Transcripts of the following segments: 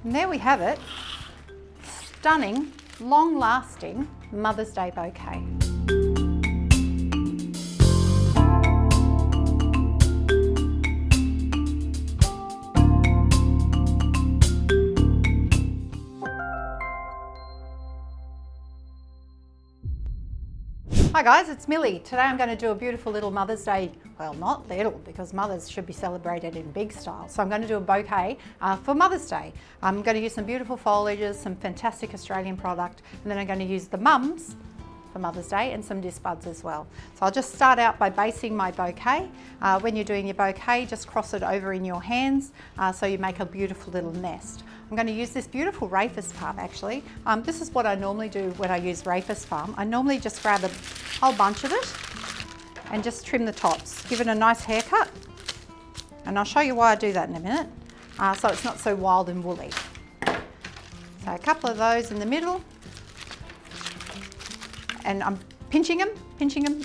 And there we have it. Stunning, long-lasting Mother's Day bouquet. Hi guys, it's Millie. Today I'm going to do a beautiful little Mother's Day, well not little because mothers should be celebrated in big style. So I'm going to do a bouquet for Mother's Day. I'm going to use some beautiful foliages, some fantastic Australian product, and then I'm going to use the mums for Mother's Day and some disbuds as well. So I'll just start out by basing my bouquet. When you're doing your bouquet, just cross it over in your hands so you make a beautiful little nest. I'm going to use this beautiful Rhapis Palm actually. This is what I normally do when I use Rhapis Palm. I normally just grab a whole bunch of it and just trim the tops. Give it a nice haircut. And I'll show you why I do that in a minute. So it's not so wild and woolly. So a couple of those in the middle. And I'm pinching them,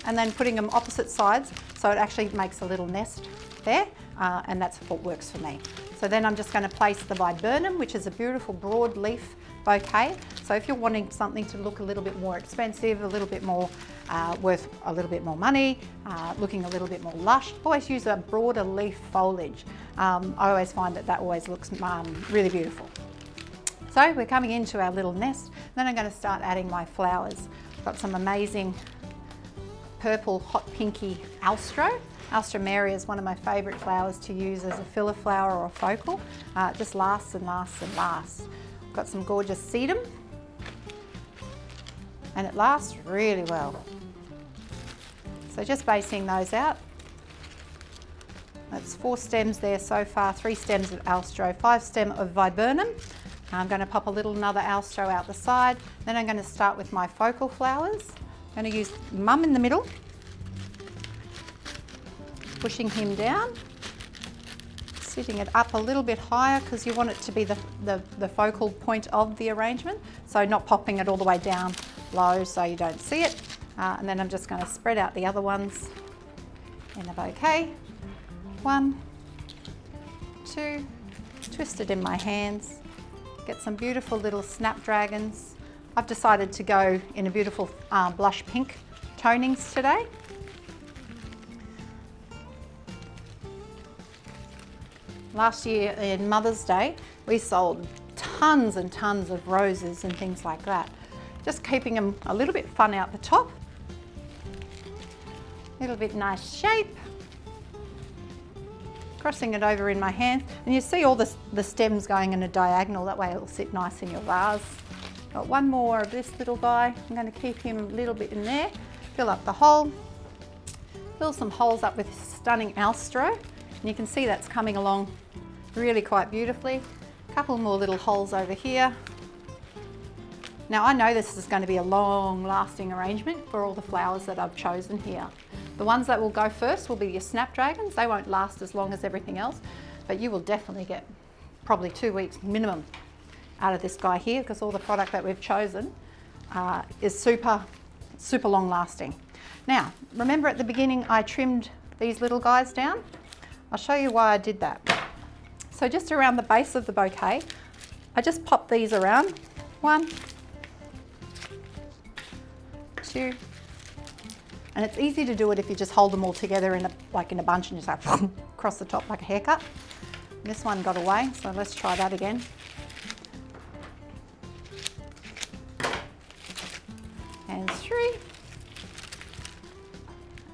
and then putting them opposite sides so it actually makes a little nest there, and that's what works for me. So then I'm just going to place the Viburnum, which is a beautiful broad leaf bouquet. So if you're wanting something to look a little bit more expensive, a little bit more worth a little bit more money, looking a little bit more lush, always use a broader leaf foliage. I always find that always looks really beautiful. So we're coming into our little nest. Then I'm going to start adding my flowers. Got some amazing purple hot pinky Alstroemeria is one of my favourite flowers to use as a filler flower or a focal. It just lasts and lasts and lasts. Got some gorgeous Sedum, and it lasts really well. So just basing those out. That's 4 stems there so far, 3 stems of Alstroe, 5 stems of Viburnum. I'm going to pop another Alstroe out the side. Then I'm going to start with my focal flowers. I'm going to use mum in the middle, pushing him down, sitting it up a little bit higher because you want it to be the focal point of the arrangement. So not popping it all the way down low so you don't see it. And then I'm just going to spread out the other ones in the bouquet. 1, 2, twist it in my hands. Get some beautiful little Snapdragons. I've decided to go in a beautiful blush pink tonings today. Last year in Mother's Day, we sold tons and tons of roses and things like that. Just keeping them a little bit fun out the top. A little bit nice shape. Crossing it over in my hand, and you see all the stems going in a diagonal, that way it'll sit nice in your vase. Got one more of this little guy. I'm going to keep him a little bit in there, fill up the hole, fill some holes up with stunning Alstroe, and you can see that's coming along really quite beautifully. A couple more little holes over here. Now I know this is going to be a long lasting arrangement for all the flowers that I've chosen here. The ones that will go first will be your Snapdragons. They won't last as long as everything else, but you will definitely get probably 2 weeks minimum out of this guy here because all the product that we've chosen is super long lasting. Now, remember at the beginning I trimmed these little guys down? I'll show you why I did that. So just around the base of the bouquet, I just pop these around. 1, 2, and it's easy to do it if you just hold them all together in a bunch and just like across the top like a haircut. This one got away, so let's try that again. And 3.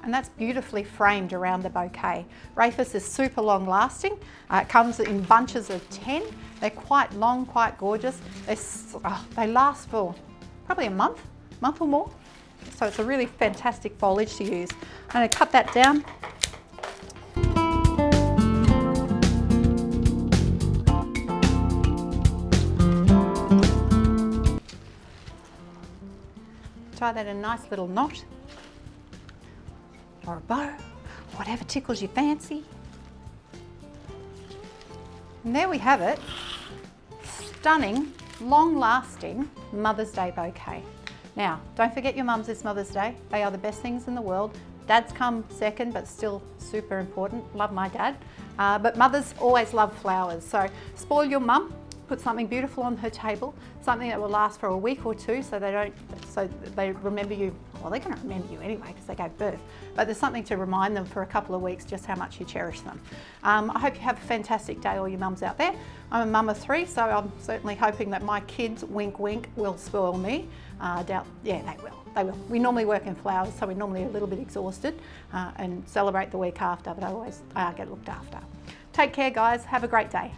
And that's beautifully framed around the bouquet. Rhapis is super long lasting. It comes in bunches of 10. They're quite long, quite gorgeous. They last for probably a month or more. So it's a really fantastic foliage to use. I'm going to cut that down. Tie that in a nice little knot or a bow, whatever tickles your fancy. And there we have it. Stunning, long-lasting Mother's Day bouquet. Now, don't forget your mums this Mother's Day. They are the best things in the world. Dads come second, but still super important. Love my dad. But mothers always love flowers. So spoil your mum put something beautiful on her table, something that will last for a week or two, so they remember you. Well, they're going to remember you anyway because they gave birth, but there's something to remind them for a couple of weeks just how much you cherish them. I hope you have a fantastic day, all you mums out there. I'm a mum of 3, so I'm certainly hoping that my kids, wink wink, will spoil me. Yeah, they will. They will. We normally work in flowers, so we're normally a little bit exhausted and celebrate the week after, but I always get looked after. Take care, guys. Have a great day.